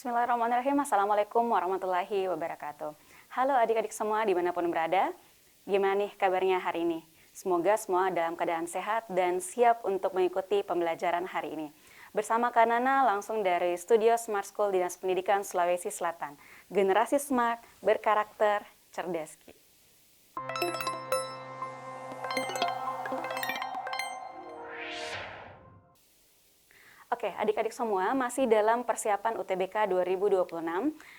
Bismillahirrahmanirrahim. Assalamualaikum warahmatullahi wabarakatuh. Halo adik-adik semua dimanapun berada. Gimana nih kabarnya hari ini? Semoga semua dalam keadaan sehat dan siap untuk mengikuti pembelajaran hari ini. Bersama Kak Nana langsung dari Studio Smart School Dinas Pendidikan Sulawesi Selatan. Generasi smart, berkarakter, cerdas. Oke, adik-adik semua masih dalam persiapan UTBK 2026.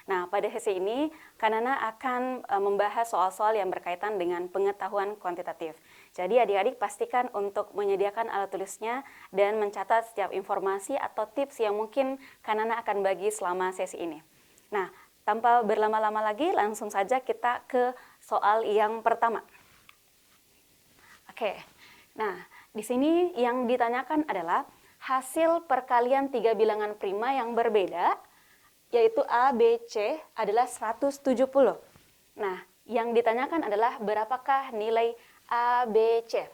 Nah, pada sesi ini, Kanana akan membahas soal-soal yang berkaitan dengan pengetahuan kuantitatif. Jadi adik-adik pastikan untuk menyediakan alat tulisnya dan mencatat setiap informasi atau tips yang mungkin Kanana akan bagi selama sesi ini. Nah, tanpa berlama-lama lagi, langsung saja kita ke soal yang pertama. Oke, nah di sini yang ditanyakan adalah hasil perkalian tiga bilangan prima yang berbeda, yaitu A, B, C adalah 170. Nah, yang ditanyakan adalah berapakah nilai A, B, C.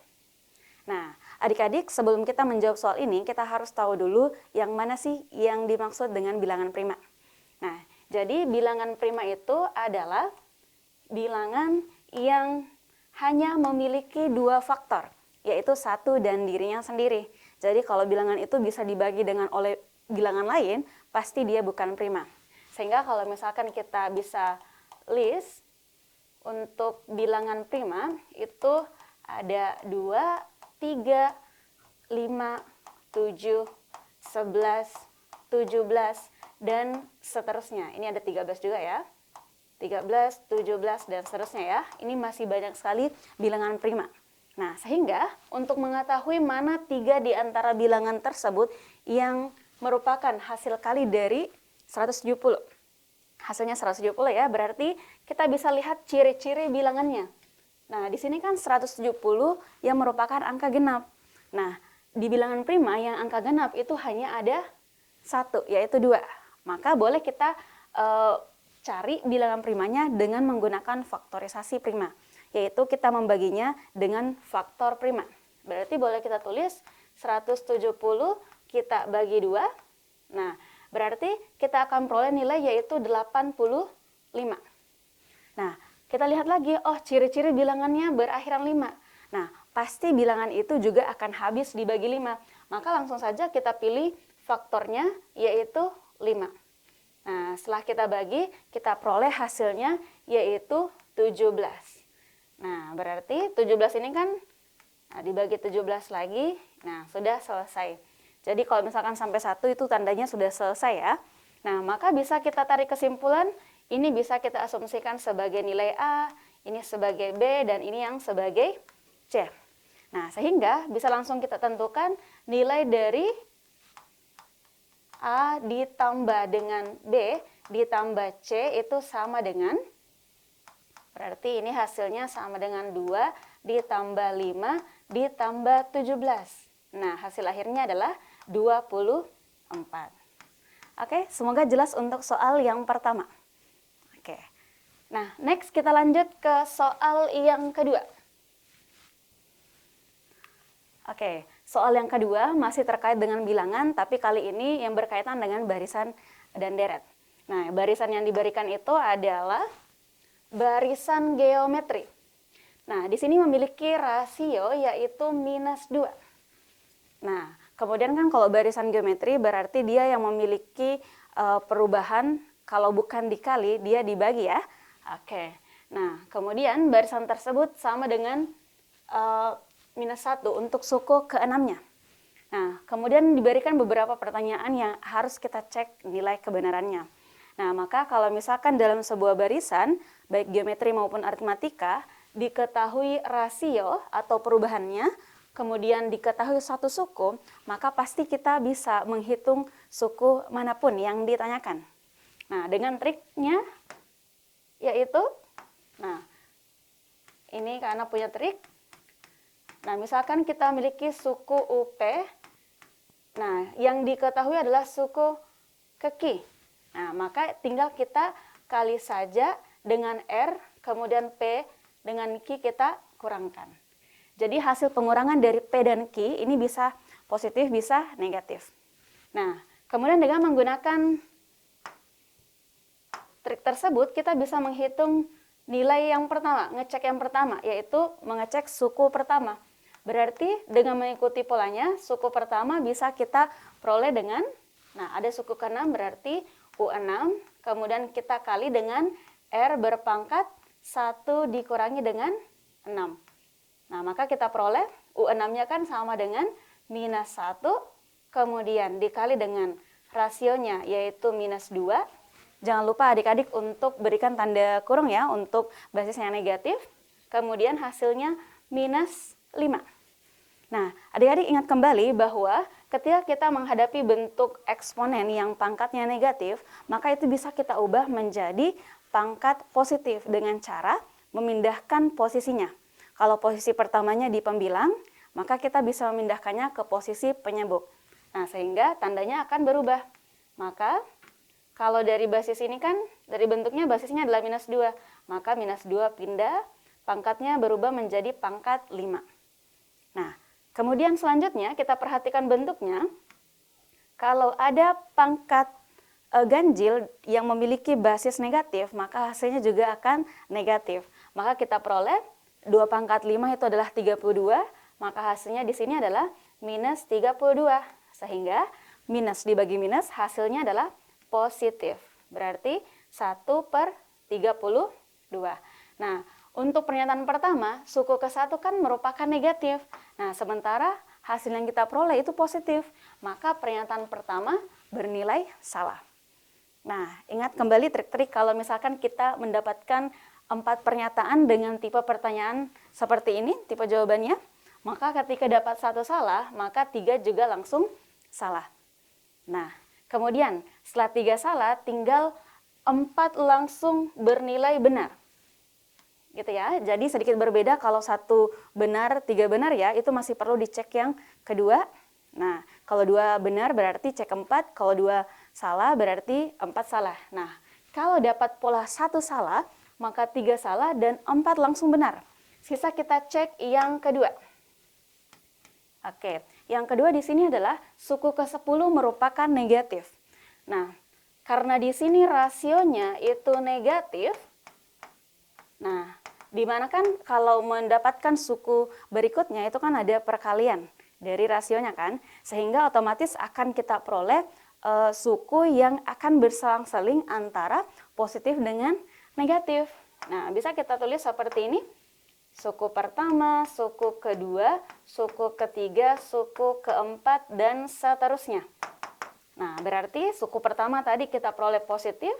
Nah, adik-adik sebelum kita menjawab soal ini, kita harus tahu dulu yang mana sih yang dimaksud dengan bilangan prima. Nah, jadi bilangan prima itu adalah bilangan yang hanya memiliki dua faktor, yaitu satu dan dirinya sendiri. Jadi kalau bilangan itu bisa dibagi dengan oleh bilangan lain, pasti dia bukan prima. Sehingga kalau misalkan kita bisa list untuk bilangan prima itu ada 2, 3, 5, 7, 11, 17, dan seterusnya. Ini ada 13 juga ya. 13, 17, dan seterusnya ya. Ini masih banyak sekali bilangan prima. Nah, sehingga untuk mengetahui mana 3 di antara bilangan tersebut yang merupakan hasil kali dari 170. Hasilnya 170 ya, berarti kita bisa lihat ciri-ciri bilangannya. Nah, di sini kan 170 yang merupakan angka genap. Nah, di bilangan prima yang angka genap itu hanya ada 1, yaitu 2. Maka boleh kita cari bilangan primanya dengan menggunakan faktorisasi prima, yaitu kita membaginya dengan faktor prima. Berarti boleh kita tulis 170 kita bagi 2. Nah, berarti kita akan peroleh nilai yaitu 85. Nah, kita lihat lagi, oh ciri-ciri bilangannya berakhiran 5. Nah, pasti bilangan itu juga akan habis dibagi 5. Maka langsung saja kita pilih faktornya yaitu 5. Nah, setelah kita bagi, kita peroleh hasilnya yaitu 17. Nah, berarti 17 ini kan dibagi 17 lagi, nah sudah selesai. Jadi kalau misalkan sampai 1 itu tandanya sudah selesai ya. Nah, maka bisa kita tarik kesimpulan, ini bisa kita asumsikan sebagai nilai A, ini sebagai B, dan ini yang sebagai C. Nah, sehingga bisa langsung kita tentukan nilai dari A ditambah dengan B ditambah C itu sama dengan, berarti ini hasilnya sama dengan 2 ditambah 5 ditambah 17. Nah, hasil akhirnya adalah 24. Oke, semoga jelas untuk soal yang pertama. Oke. Nah, next kita lanjut ke soal yang kedua. Oke, soal yang kedua masih terkait dengan bilangan, tapi kali ini yang berkaitan dengan barisan dan deret. Nah, barisan yang diberikan itu adalah barisan geometri. Nah, di sini memiliki rasio yaitu -2. Nah, kemudian kan kalau barisan geometri berarti dia yang memiliki perubahan, kalau bukan dikali, dia dibagi ya. Oke, nah kemudian barisan tersebut sama dengan -1 untuk suku ke-6-nya. Nah, kemudian diberikan beberapa pertanyaan yang harus kita cek nilai kebenarannya. Nah, maka kalau misalkan dalam sebuah barisan, baik geometri maupun aritmatika, diketahui rasio atau perubahannya, kemudian diketahui satu suku, maka pasti kita bisa menghitung suku manapun yang ditanyakan. Nah, dengan triknya, yaitu, nah, ini karena punya trik. Nah, misalkan kita memiliki suku UP, nah, yang diketahui adalah suku ke Q. Nah, maka tinggal kita kali saja dengan R, kemudian P dengan Q kita kurangkan. Jadi hasil pengurangan dari P dan Q ini bisa positif, bisa negatif. Nah, kemudian dengan menggunakan trik tersebut kita bisa menghitung nilai yang pertama, ngecek yang pertama, yaitu mengecek suku pertama. Berarti dengan mengikuti polanya, suku pertama bisa kita peroleh dengan, nah ada suku ke-6 berarti U6, kemudian kita kali dengan R berpangkat 1 dikurangi dengan 6. Nah, maka kita peroleh U6-nya kan sama dengan minus 1, kemudian dikali dengan rasionya yaitu minus 2. Jangan lupa adik-adik untuk berikan tanda kurung ya untuk basisnya negatif. Kemudian hasilnya minus 5. Nah, adik-adik ingat kembali bahwa ketika kita menghadapi bentuk eksponen yang pangkatnya negatif, maka itu bisa kita ubah menjadi pangkat positif dengan cara memindahkan posisinya. Kalau posisi pertamanya di pembilang, maka kita bisa memindahkannya ke posisi penyebut. Nah, sehingga tandanya akan berubah. Maka, kalau dari basis ini kan, dari bentuknya basisnya adalah minus 2. Maka minus 2 pindah, pangkatnya berubah menjadi pangkat 5. Nah, kemudian selanjutnya kita perhatikan bentuknya. Kalau ada pangkat ganjil yang memiliki basis negatif, maka hasilnya juga akan negatif. Maka kita peroleh 2 pangkat 5 itu adalah 32, maka hasilnya di sini adalah minus 32. Sehingga minus dibagi minus hasilnya adalah positif. Berarti 1/32. Nah, untuk pernyataan pertama, suku ke-1 kan merupakan negatif. Nah, sementara hasil yang kita peroleh itu positif. Maka pernyataan pertama bernilai salah. Nah, ingat kembali trik-trik kalau misalkan kita mendapatkan 4 pernyataan dengan tipe pertanyaan seperti ini, tipe jawabannya, maka ketika dapat 1 salah, maka 3 juga langsung salah. Nah, kemudian setelah 3 salah, tinggal 4 langsung bernilai benar. Gitu ya, jadi sedikit berbeda kalau 1 benar, 3 benar ya, itu masih perlu dicek yang kedua. Nah, kalau 2 benar berarti cek 4, kalau 2 salah berarti 4 salah. Nah, kalau dapat pola 1 salah, maka 3 salah dan 4 langsung benar. Sisa kita cek yang kedua. Oke, yang kedua di sini adalah suku ke-10 merupakan negatif. Nah, karena di sini rasionya itu negatif, nah, dimana kan kalau mendapatkan suku berikutnya itu kan ada perkalian dari rasionya kan, sehingga otomatis akan kita peroleh suku yang akan berselang-seling antara positif dengan negatif. Nah, bisa kita tulis seperti ini. Suku pertama, suku kedua, suku ketiga, suku keempat, dan seterusnya. Nah, berarti suku pertama tadi kita peroleh positif,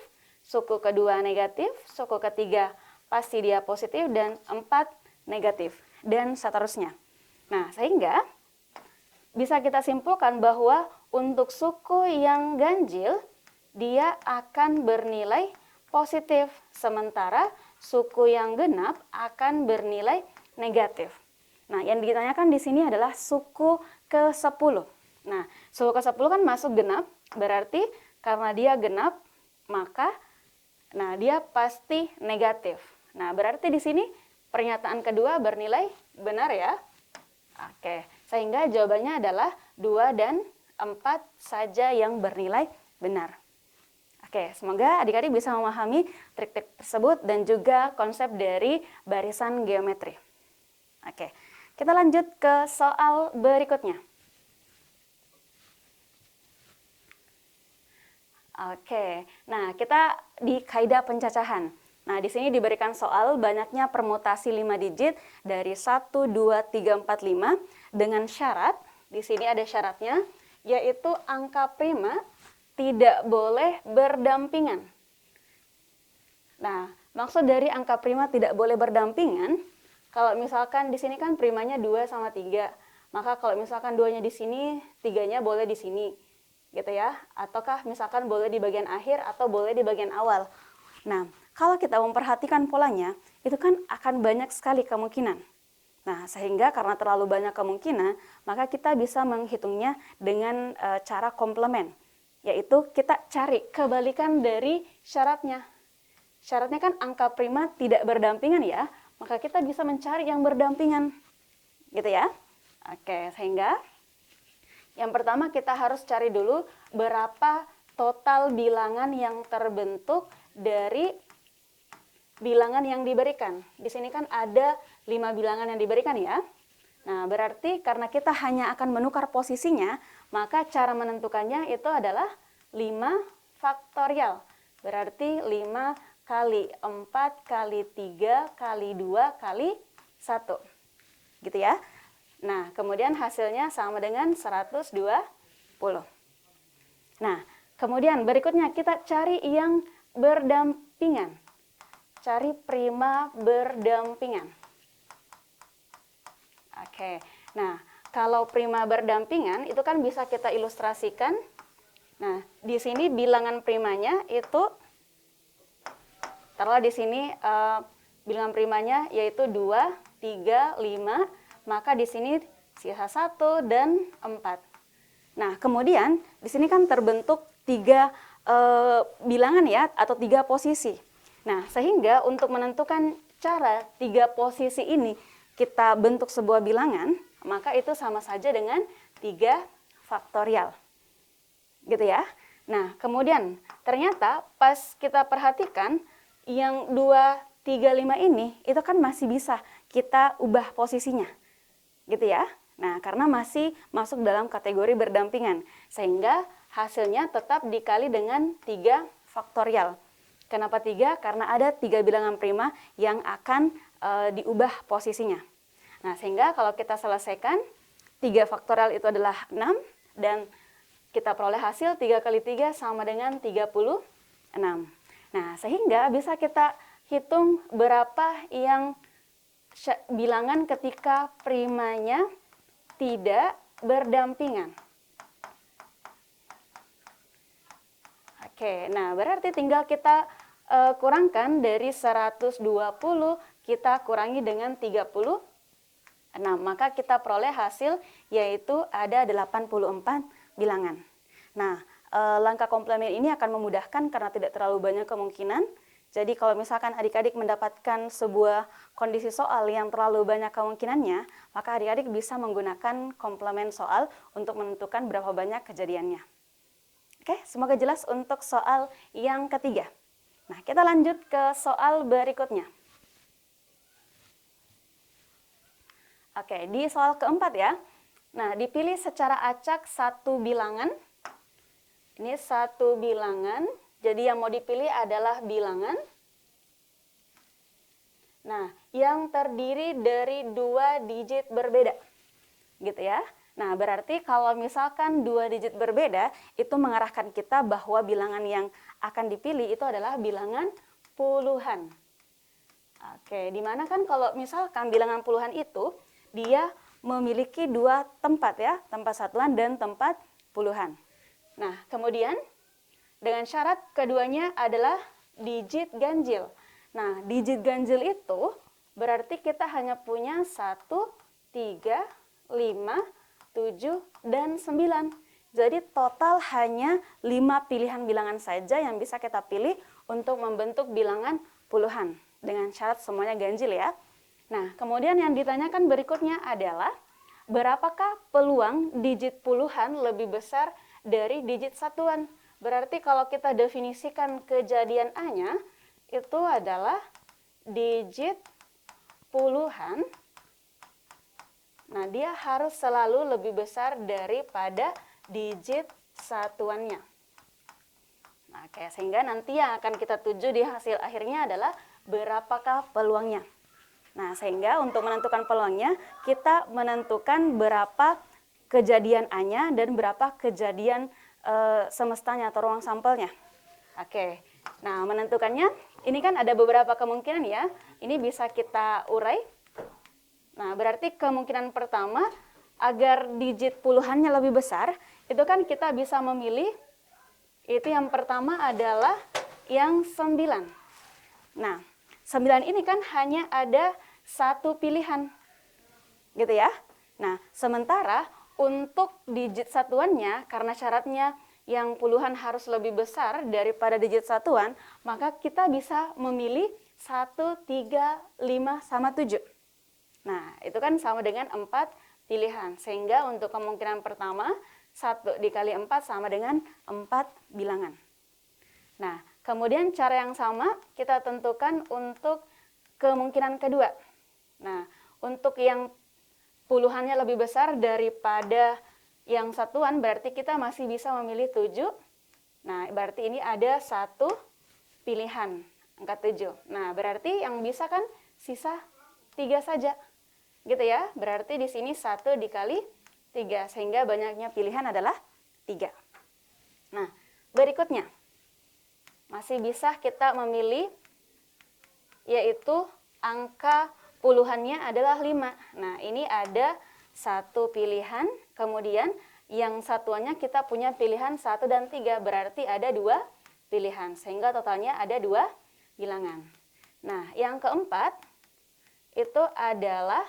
suku kedua negatif, suku ketiga pasti dia positif, dan 4 negatif, dan seterusnya. Nah, sehingga bisa kita simpulkan bahwa untuk suku yang ganjil, dia akan bernilai positif, sementara suku yang genap akan bernilai negatif. Nah, yang ditanyakan di sini adalah suku ke-10. Nah, suku ke-10 kan masuk genap, berarti karena dia genap, maka dia pasti negatif. Nah, berarti di sini pernyataan kedua bernilai benar ya. Oke, sehingga jawabannya adalah 2 dan 4 saja yang bernilai benar. Oke, semoga adik-adik bisa memahami trik-trik tersebut dan juga konsep dari barisan geometri. Oke, kita lanjut ke soal berikutnya. Oke, nah kita di kaidah pencacahan. Nah, di sini diberikan soal banyaknya permutasi 5 digit dari 1, 2, 3, 4, 5 dengan syarat, di sini ada syaratnya, yaitu angka prima tidak boleh berdampingan. Nah, maksud dari angka prima tidak boleh berdampingan, kalau misalkan di sini kan primanya 2 sama 3, maka kalau misalkan 2-nya di sini, 3-nya boleh di sini, gitu ya. Ataukah misalkan boleh di bagian akhir atau boleh di bagian awal. Nah, kalau kita memperhatikan polanya, itu kan akan banyak sekali kemungkinan. Nah, sehingga karena terlalu banyak kemungkinan, maka kita bisa menghitungnya dengan cara komplement, yaitu kita cari kebalikan dari syaratnya. Syaratnya kan angka prima tidak berdampingan ya, maka kita bisa mencari yang berdampingan. Gitu ya. Oke, sehingga yang pertama kita harus cari dulu berapa total bilangan yang terbentuk dari bilangan yang diberikan. Di sini kan ada 5 bilangan yang diberikan ya. Nah, berarti karena kita hanya akan menukar posisinya, maka cara menentukannya itu adalah 5 faktorial. Berarti 5 kali 4 kali 3 kali 2 kali 1. Gitu ya. Nah, kemudian hasilnya sama dengan 120. Nah, kemudian berikutnya kita cari yang berdampingan. Cari prima berdampingan. Oke, nah kalau prima berdampingan itu kan bisa kita ilustrasikan. Nah, di sini bilangan primanya itu, taruhlah di sini bilangan primanya yaitu 2, 3, 5, maka di sini sisa 1 dan 4. Nah, kemudian di sini kan terbentuk 3 bilangan ya, atau 3 posisi. Nah, sehingga untuk menentukan cara 3 posisi ini kita bentuk sebuah bilangan, maka itu sama saja dengan 3 faktorial. Gitu ya. Nah, kemudian ternyata pas kita perhatikan yang 2, 3, 5 ini itu kan masih bisa kita ubah posisinya. Gitu ya. Nah, karena masih masuk dalam kategori berdampingan, sehingga hasilnya tetap dikali dengan 3 faktorial. Kenapa 3? Karena ada 3 bilangan prima yang akan diubah posisinya. Nah, sehingga kalau kita selesaikan, 3 faktorial itu adalah 6, dan kita peroleh hasil 3 kali 3 sama dengan 36. Nah, sehingga bisa kita hitung berapa yang bilangan ketika primanya tidak berdampingan. Oke, nah berarti tinggal kita kurangkan dari 120, kita kurangi dengan 36, maka kita peroleh hasil yaitu ada 84 bilangan. Nah, langkah komplement ini akan memudahkan karena tidak terlalu banyak kemungkinan. Jadi kalau misalkan adik-adik mendapatkan sebuah kondisi soal yang terlalu banyak kemungkinannya, maka adik-adik bisa menggunakan komplement soal untuk menentukan berapa banyak kejadiannya. Oke, semoga jelas untuk soal yang ketiga. Nah, kita lanjut ke soal berikutnya. Oke, di soal keempat ya. Nah, dipilih secara acak satu bilangan. Ini satu bilangan. Jadi yang mau dipilih adalah bilangan. Nah, yang terdiri dari 2 digit berbeda. Gitu ya. Nah, berarti kalau misalkan 2 digit berbeda, itu mengarahkan kita bahwa bilangan yang akan dipilih itu adalah bilangan puluhan. Oke, dimana kan kalau misalkan bilangan puluhan itu, dia memiliki 2 tempat ya, tempat satuan dan tempat puluhan. Nah, kemudian dengan syarat keduanya adalah digit ganjil. Nah, digit ganjil itu berarti kita hanya punya 1, 3, 5, 7, dan 9. Jadi total hanya 5 pilihan bilangan saja yang bisa kita pilih untuk membentuk bilangan puluhan. Dengan syarat semuanya ganjil ya. Nah, kemudian yang ditanyakan berikutnya adalah berapakah peluang digit puluhan lebih besar dari digit satuan? Berarti kalau kita definisikan kejadian A-nya, itu adalah digit puluhan. Nah, dia harus selalu lebih besar daripada digit satuannya. Nah, sehingga nanti yang akan kita tuju di hasil akhirnya adalah berapakah peluangnya. Nah, sehingga untuk menentukan peluangnya, kita menentukan berapa kejadian A-nya dan berapa kejadian semestanya atau ruang sampelnya. Oke, nah menentukannya, ini kan ada beberapa kemungkinan ya. Ini bisa kita urai. Nah, berarti kemungkinan pertama, agar digit puluhannya lebih besar, itu kan kita bisa memilih, itu yang pertama adalah yang 9. Nah, 9 ini kan hanya ada satu pilihan, gitu ya. Nah, sementara untuk digit satuannya, karena syaratnya yang puluhan harus lebih besar daripada digit satuan, maka kita bisa memilih 1, 3, 5, sama 7. Nah, itu kan sama dengan 4 pilihan. Sehingga untuk kemungkinan pertama, 1 dikali 4 sama dengan 4 bilangan. Nah, kemudian cara yang sama kita tentukan untuk kemungkinan kedua. Nah, untuk yang puluhannya lebih besar daripada yang satuan, berarti kita masih bisa memilih 7. Nah, berarti ini ada satu pilihan, angka 7. Nah, berarti yang bisa kan sisa 3 saja. Gitu ya, berarti di sini 1 dikali 3, sehingga banyaknya pilihan adalah 3. Nah, berikutnya, masih bisa kita memilih, yaitu angka puluhannya adalah 5. Nah, ini ada satu pilihan, kemudian yang satuannya kita punya pilihan 1 dan 3, berarti ada 2 pilihan, sehingga totalnya ada 2 bilangan. Nah, yang keempat, itu adalah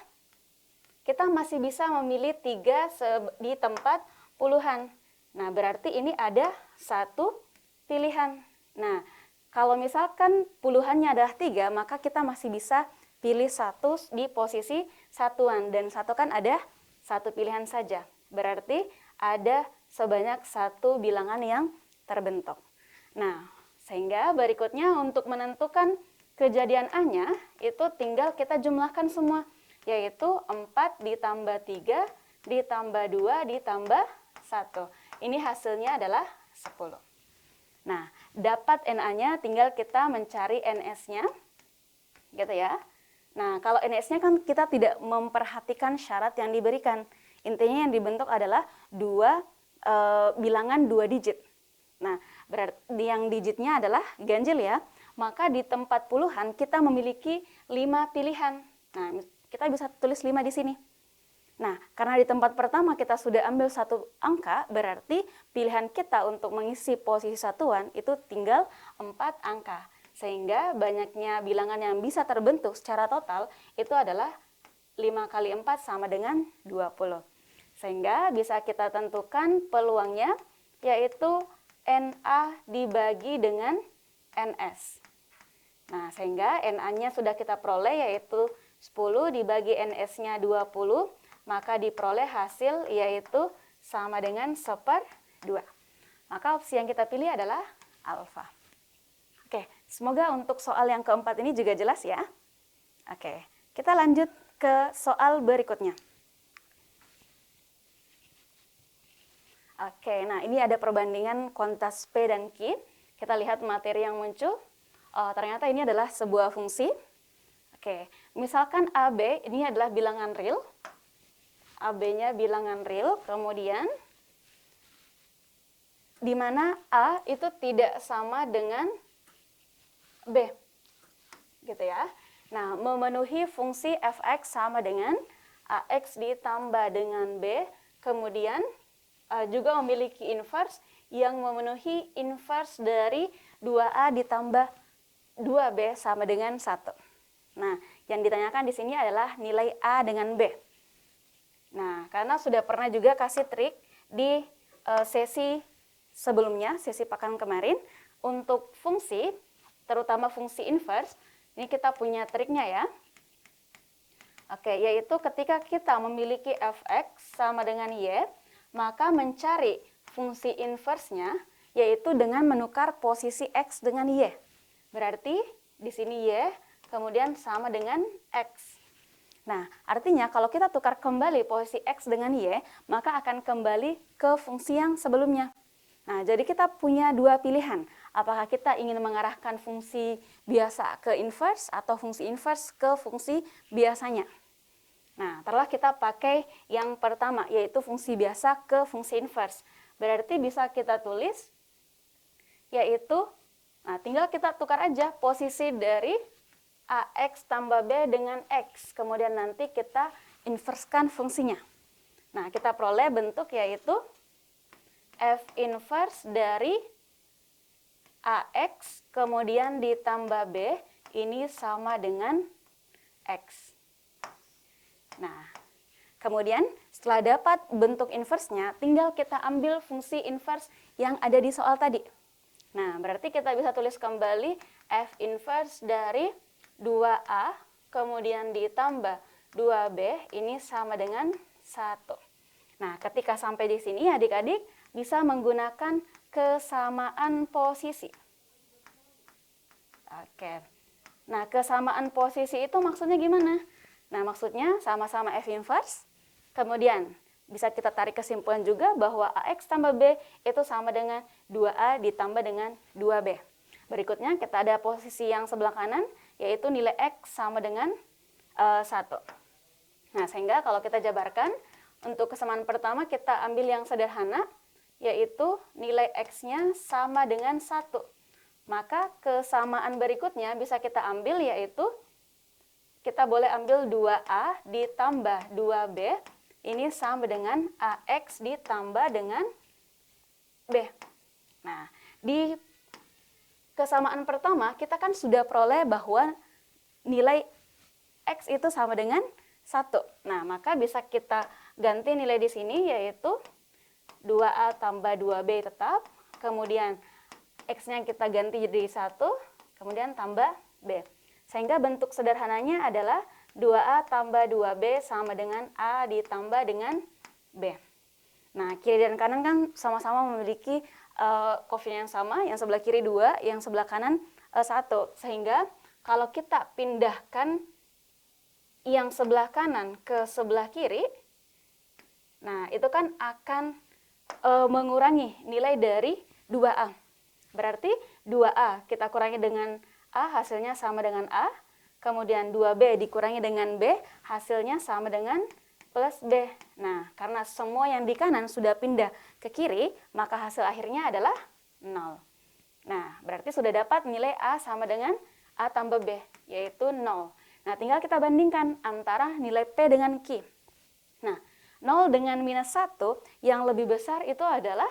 kita masih bisa memilih 3 di tempat puluhan. Nah, berarti ini ada satu pilihan. Nah, kalau misalkan puluhannya adalah 3, maka kita masih bisa pilih 1 di posisi satuan, dan 1 kan ada satu pilihan saja. Berarti ada sebanyak 1 bilangan yang terbentuk. Nah, sehingga berikutnya untuk menentukan kejadian A-nya, itu tinggal kita jumlahkan semua, yaitu 4 ditambah 3 ditambah 2 ditambah 1. Ini hasilnya adalah 10. Nah, dapat NA-nya tinggal kita mencari NS-nya, gitu ya. Nah, kalau NS-nya kan kita tidak memperhatikan syarat yang diberikan. Intinya yang dibentuk adalah bilangan 2 digit. Nah, berarti yang digitnya adalah ganjil ya. Maka di tempat puluhan kita memiliki 5 pilihan. Nah, kita bisa tulis 5 di sini. Nah, karena di tempat pertama kita sudah ambil satu angka, berarti pilihan kita untuk mengisi posisi satuan itu tinggal 4 angka. Sehingga banyaknya bilangan yang bisa terbentuk secara total itu adalah 5 kali 4 sama dengan 20. Sehingga bisa kita tentukan peluangnya, yaitu NA dibagi dengan NS. Nah, sehingga NA-nya sudah kita peroleh, yaitu 10 dibagi NS-nya 20, maka diperoleh hasil yaitu sama dengan 1/2. Maka opsi yang kita pilih adalah alfa. Oke, semoga untuk soal yang keempat ini juga jelas ya. Oke, kita lanjut ke soal berikutnya. Oke, nah ini ada perbandingan kuantitas P dan Q. Kita lihat materi yang muncul. Ternyata ini adalah sebuah fungsi. Oke, misalkan AB ini adalah bilangan real. AB-nya bilangan real, kemudian di mana A itu tidak sama dengan B, gitu ya. Nah, memenuhi fungsi fx sama dengan ax ditambah dengan b, kemudian juga memiliki inverse yang memenuhi inverse dari 2a ditambah 2b sama dengan 1. Nah, yang ditanyakan di sini adalah nilai a dengan b. Nah, karena sudah pernah juga kasih trik di sesi sebelumnya, sesi pekan kemarin, untuk fungsi terutama fungsi inverse, ini kita punya triknya ya. Oke, yaitu ketika kita memiliki fx sama dengan y, maka mencari fungsi inverse-nya, yaitu dengan menukar posisi x dengan y. Berarti di sini y, kemudian sama dengan x. Nah, artinya kalau kita tukar kembali posisi x dengan y, maka akan kembali ke fungsi yang sebelumnya. Nah, jadi kita punya 2 pilihan. Apakah kita ingin mengarahkan fungsi biasa ke inverse atau fungsi inverse ke fungsi biasanya. Nah, setelah kita pakai yang pertama, yaitu fungsi biasa ke fungsi inverse. Berarti bisa kita tulis, yaitu, nah tinggal kita tukar aja posisi dari AX tambah B dengan X. Kemudian nanti kita inverskan fungsinya. Nah, kita peroleh bentuk yaitu F inverse dari AX kemudian ditambah B, ini sama dengan X. Nah, kemudian setelah dapat bentuk inverse-nya, tinggal kita ambil fungsi inverse yang ada di soal tadi. Nah, berarti kita bisa tulis kembali F inverse dari 2A kemudian ditambah 2B, ini sama dengan 1. Nah, ketika sampai di sini adik-adik bisa menggunakan kesamaan posisi. Oke. Nah, kesamaan posisi itu maksudnya gimana? Nah, maksudnya sama-sama F inverse. Kemudian bisa kita tarik kesimpulan juga bahwa AX tambah B itu sama dengan 2A ditambah dengan 2B. Berikutnya kita ada posisi yang sebelah kanan, yaitu nilai X sama dengan 1. Nah, sehingga kalau kita jabarkan, untuk kesamaan pertama kita ambil yang sederhana, yaitu nilai X-nya sama dengan 1. Maka kesamaan berikutnya bisa kita ambil, yaitu kita boleh ambil 2A ditambah 2B, ini sama dengan AX ditambah dengan B. Nah, di kesamaan pertama kita kan sudah peroleh bahwa nilai X itu sama dengan 1. Nah, maka bisa kita ganti nilai di sini, yaitu 2A tambah 2B tetap, kemudian X-nya kita ganti jadi 1, kemudian tambah B. Sehingga bentuk sederhananya adalah 2A tambah 2B sama dengan A ditambah dengan B. Nah, kiri dan kanan kan sama-sama memiliki koefisien yang sama, yang sebelah kiri 2, yang sebelah kanan 1. Sehingga kalau kita pindahkan yang sebelah kanan ke sebelah kiri, nah itu kan akan mengurangi nilai dari 2A. Berarti 2A kita kurangi dengan A, hasilnya sama dengan A. Kemudian 2B dikurangi dengan B, hasilnya sama dengan plus B. Nah, karena semua yang di kanan sudah pindah ke kiri, maka hasil akhirnya adalah 0. Nah, berarti sudah dapat nilai A sama dengan A tambah B, yaitu 0. Nah, tinggal kita bandingkan antara nilai P dengan Q. Nah, 0 dengan minus 1 yang lebih besar itu adalah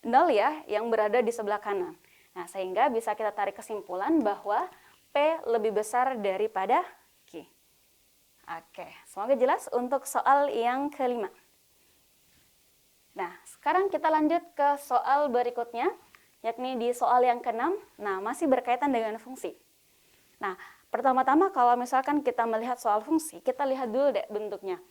0 ya, yang berada di sebelah kanan. Nah, sehingga bisa kita tarik kesimpulan bahwa P lebih besar daripada Q. Oke, semoga jelas untuk soal yang kelima. Nah, sekarang kita lanjut ke soal berikutnya, yakni di soal yang keenam. Nah, masih berkaitan dengan fungsi. Nah, pertama-tama kalau misalkan kita melihat soal fungsi, kita lihat dulu deh bentuknya.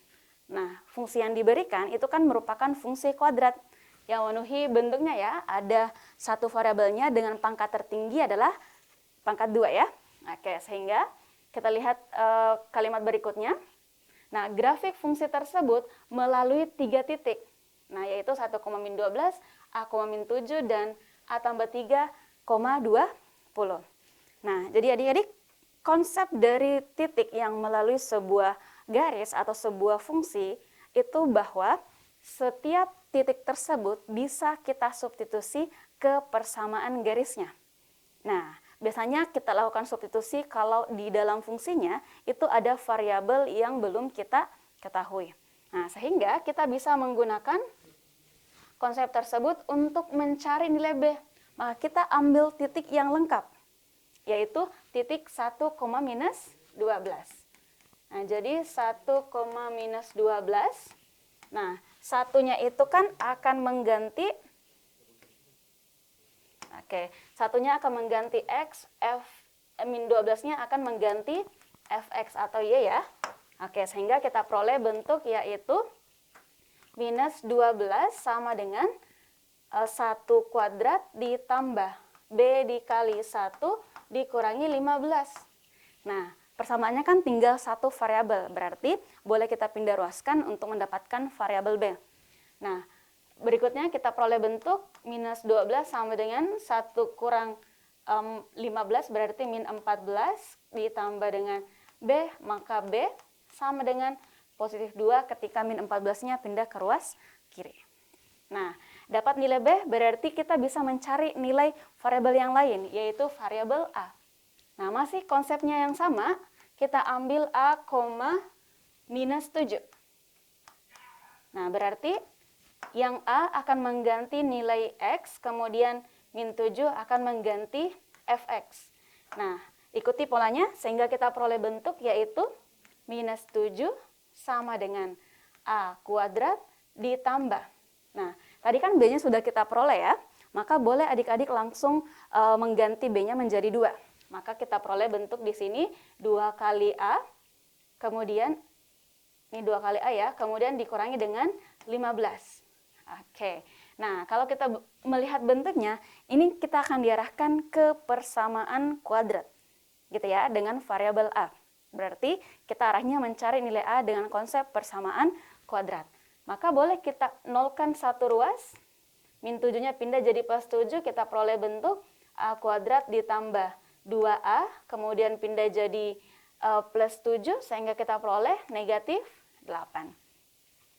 Nah, fungsi yang diberikan itu kan merupakan fungsi kuadrat yang memenuhi bentuknya ya. Ada satu variabelnya dengan pangkat tertinggi adalah pangkat 2 ya. Oke, sehingga kita lihat kalimat berikutnya. Nah, grafik fungsi tersebut melalui 3 titik. Nah, yaitu 1,-12, A,-7, dan A tambah 3,20. Nah, jadi adik-adik, konsep dari titik yang melalui sebuah garis atau sebuah fungsi itu bahwa setiap titik tersebut bisa kita substitusi ke persamaan garisnya. Nah, biasanya kita lakukan substitusi kalau di dalam fungsinya itu ada variabel yang belum kita ketahui. Nah, sehingga kita bisa menggunakan konsep tersebut untuk mencari nilai B. Maka kita ambil titik yang lengkap, yaitu titik 1,-12. Nah, jadi 1,-12. Nah, satunya itu kan akan mengganti, satunya akan mengganti X, F-12-nya akan mengganti Fx atau Y ya. Oke, sehingga kita peroleh bentuk yaitu minus 12 sama dengan 1 kuadrat ditambah B dikali 1 dikurangi 15. Nah, persamaannya kan tinggal satu variabel, berarti boleh kita pindah ruaskan untuk mendapatkan variabel B. Nah, berikutnya kita peroleh bentuk minus 12 sama dengan 1 kurang 15 berarti min 14 ditambah dengan B, maka B sama dengan positif 2 ketika min 14-nya pindah ke ruas kiri. Nah, dapat nilai B berarti kita bisa mencari nilai variabel yang lain, yaitu variabel A. Nah, masih konsepnya yang sama, kita ambil A, minus 7. Nah, berarti yang A akan mengganti nilai X, kemudian min 7 akan mengganti Fx. Nah, ikuti polanya sehingga kita peroleh bentuk yaitu minus 7 sama dengan A kuadrat ditambah. Nah, tadi kan B-nya sudah kita peroleh ya, maka boleh adik-adik langsung mengganti B-nya menjadi 2. Maka kita peroleh bentuk di sini 2 kali A, kemudian ini 2 kali A ya, kemudian dikurangi dengan 15. Oke, Nah, kalau kita melihat bentuknya, ini kita akan diarahkan ke persamaan kuadrat, gitu ya, dengan variabel A. Berarti kita arahnya mencari nilai A dengan konsep persamaan kuadrat. Maka boleh kita nolkan satu ruas, min 7-nya pindah jadi plus 7, kita peroleh bentuk A kuadrat ditambah 2A, kemudian pindah jadi plus 7, sehingga kita peroleh negatif 8.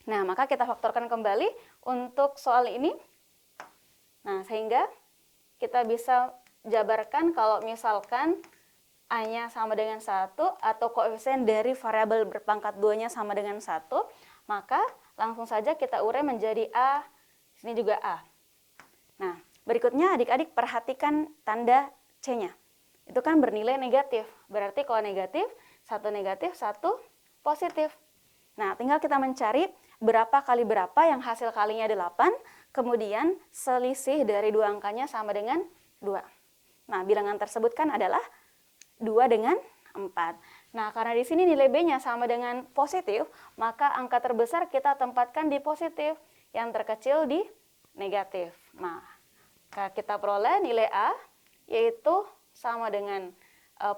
Nah, maka kita faktorkan kembali untuk soal ini. Nah, sehingga kita bisa jabarkan kalau misalkan A-nya sama dengan 1 atau koefisien dari variabel berpangkat 2-nya sama dengan 1, maka langsung saja kita urai menjadi A, sini juga A. Nah, berikutnya adik-adik perhatikan tanda C-nya. Itu kan bernilai negatif. Berarti kalau negatif, satu negatif, satu positif. Nah, tinggal kita mencari berapa kali berapa yang hasil kalinya 8, kemudian selisih dari dua angkanya sama dengan 2. Nah, bilangan tersebut kan adalah 2 dengan 4. Nah, karena di sini nilai B-nya sama dengan positif, maka angka terbesar kita tempatkan di positif, yang terkecil di negatif. Nah, kita peroleh nilai A, yaitu sama dengan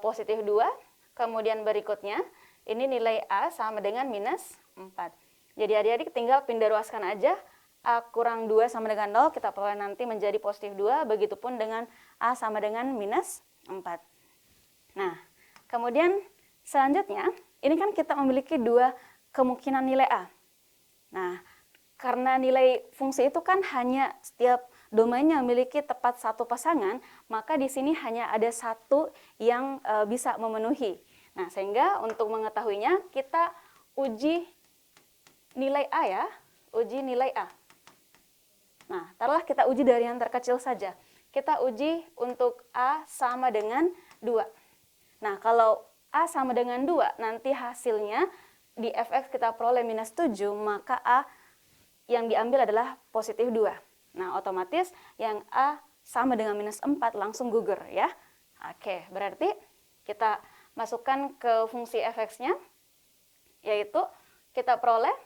positif 2, kemudian berikutnya, ini nilai A sama dengan minus 4. Jadi adik-adik tinggal pindah ruaskan aja, A kurang 2 sama dengan 0, kita peroleh nanti menjadi positif 2, begitupun dengan A sama dengan minus 4. Nah, kemudian selanjutnya, ini kan kita memiliki dua kemungkinan nilai A. Nah, karena nilai fungsi itu kan hanya setiap domainnya memiliki tepat satu pasangan, maka di sini hanya ada satu yang bisa memenuhi. Nah, sehingga untuk mengetahuinya, kita uji nilai A ya, uji nilai A. Nah, taruhlah kita uji dari yang terkecil saja. Kita uji untuk A sama dengan 2. Nah, kalau A sama dengan 2, nanti hasilnya di fx kita peroleh minus 7, maka A yang diambil adalah positif 2. Nah, otomatis yang A sama dengan minus 4 langsung gugur ya. Oke, berarti kita masukkan ke fungsi fx-nya, yaitu kita peroleh,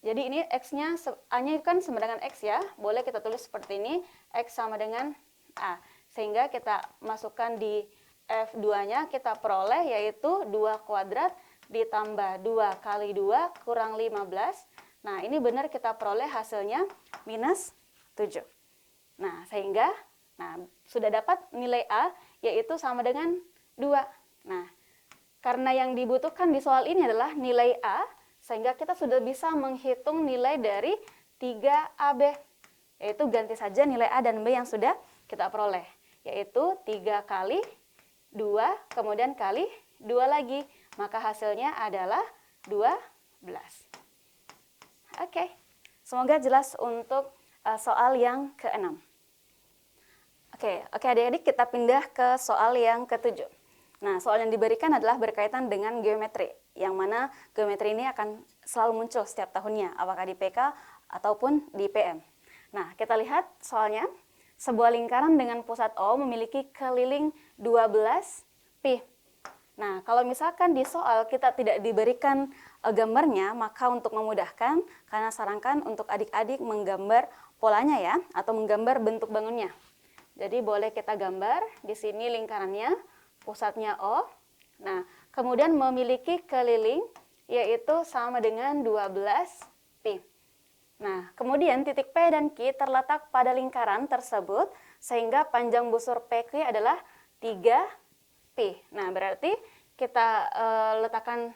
jadi ini x-nya, A-nya kan sama dengan x ya, boleh kita tulis seperti ini, x sama dengan A. Sehingga kita masukkan di F2-nya, kita peroleh yaitu 2 kuadrat ditambah 2 kali 2 kurang 15. Nah, ini benar kita peroleh hasilnya minus 7. Nah, sehingga sudah dapat nilai A yaitu sama dengan 2. Nah, karena yang dibutuhkan di soal ini adalah nilai A, sehingga kita sudah bisa menghitung nilai dari 3AB. Yaitu ganti saja nilai A dan B yang sudah kita peroleh. Yaitu 3 kali 2, kemudian kali 2 lagi. Maka hasilnya adalah 12. Oke, semoga jelas untuk soal yang ke-6. Oke, adik-adik kita pindah ke soal yang ke-7. Nah, soal yang diberikan adalah berkaitan dengan geometri, yang mana geometri ini akan selalu muncul setiap tahunnya, apakah di PK ataupun di PM. Nah, kita lihat soalnya, sebuah lingkaran dengan pusat O memiliki keliling 12 pi. Nah, kalau misalkan di soal kita tidak diberikan gambarnya, maka untuk memudahkan, karena sarankan untuk adik-adik menggambar polanya ya, atau menggambar bentuk bangunnya. Jadi boleh kita gambar, di sini lingkarannya, pusatnya O. Nah, kemudian memiliki keliling, yaitu sama dengan 12 pi. Nah, kemudian titik P dan Q terletak pada lingkaran tersebut, sehingga panjang busur PQ adalah 3 pi. Nah, berarti kita letakkan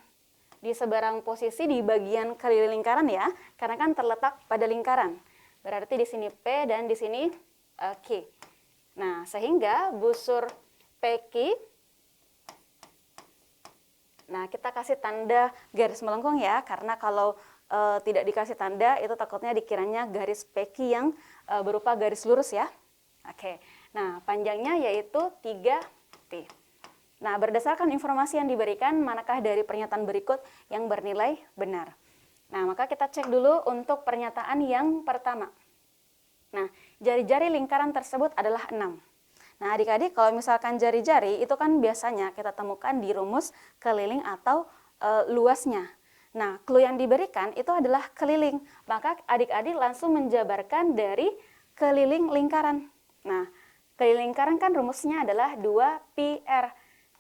di sebarang posisi di bagian keliling lingkaran ya, karena kan terletak pada lingkaran. Berarti di sini P dan di sini Q. Nah, sehingga busur PQ, nah kita kasih tanda garis melengkung ya, karena kalau tidak dikasih tanda itu takutnya dikiranya garis PQ yang berupa garis lurus ya. Oke. Nah, panjangnya yaitu 3 pi. Nah, berdasarkan informasi yang diberikan, manakah dari pernyataan berikut yang bernilai benar? Nah, maka kita cek dulu untuk pernyataan yang pertama. Nah, jari-jari lingkaran tersebut adalah 6. Nah, adik-adik kalau misalkan jari-jari itu kan biasanya kita temukan di rumus keliling atau luasnya. Nah, clue yang diberikan itu adalah keliling. Maka adik-adik langsung menjabarkan dari keliling lingkaran. Nah, keliling lingkaran kan rumusnya adalah 2πr.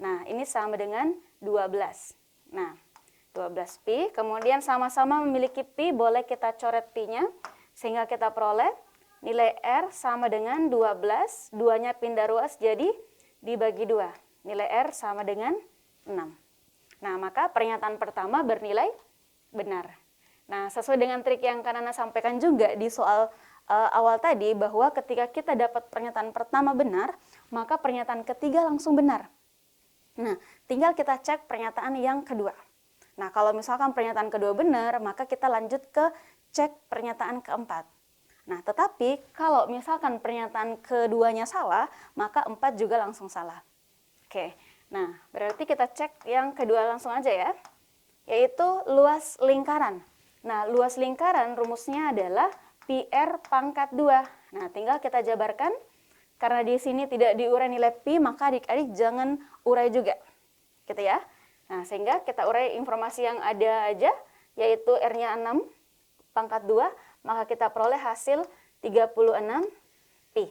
Nah, ini sama dengan 12. Nah, 12π, kemudian sama-sama memiliki pi, boleh kita coret pi-nya, sehingga kita peroleh nilai r sama dengan 12, 2-nya pindah ruas jadi dibagi 2. Nilai r sama dengan 6. Nah, maka pernyataan pertama bernilai benar. Nah, sesuai dengan trik yang Kanana sampaikan juga di soal awal tadi, bahwa ketika kita dapat pernyataan pertama benar, maka pernyataan ketiga langsung benar. Nah, tinggal kita cek pernyataan yang kedua. Nah, kalau misalkan pernyataan kedua benar, maka kita lanjut ke cek pernyataan keempat. Nah, tetapi kalau misalkan pernyataan keduanya salah, maka 4 juga langsung salah. Oke. Nah, berarti kita cek yang kedua langsung aja ya, yaitu luas lingkaran. Nah, luas lingkaran rumusnya adalah πr pangkat 2. Nah, tinggal kita jabarkan. Karena di sini tidak diurai nilai pi, maka adik-adik jangan urai juga. Gitu ya. Nah, sehingga kita urai informasi yang ada aja, yaitu r-nya 6 pangkat 2, maka kita peroleh hasil 36 pi.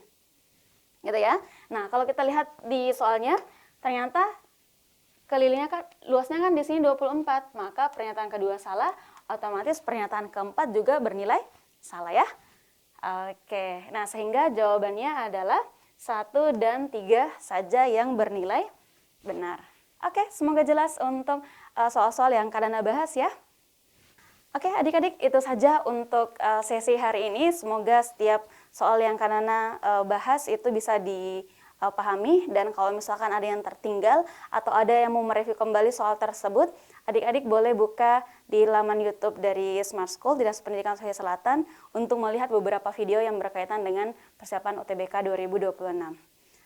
Gitu ya. Nah, kalau kita lihat di soalnya, ternyata kelilingnya kan, luasnya kan di sini 24, maka pernyataan kedua salah, otomatis pernyataan keempat juga bernilai salah ya. Oke, nah sehingga jawabannya adalah 1 dan 3 saja yang bernilai benar. Oke, semoga jelas untuk soal-soal yang Kanana bahas ya. Oke, adik-adik, itu saja untuk sesi hari ini. Semoga setiap soal yang Kanana bahas itu bisa dipahami, dan kalau misalkan ada yang tertinggal atau ada yang mau mereview kembali soal tersebut, adik-adik boleh buka di laman YouTube dari Smart School Dinas Pendidikan Sulawesi Selatan untuk melihat beberapa video yang berkaitan dengan persiapan UTBK 2026.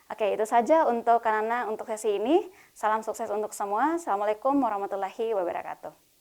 Oke, itu saja untuk Kanana untuk sesi ini. Salam sukses untuk semua. Assalamualaikum warahmatullahi wabarakatuh.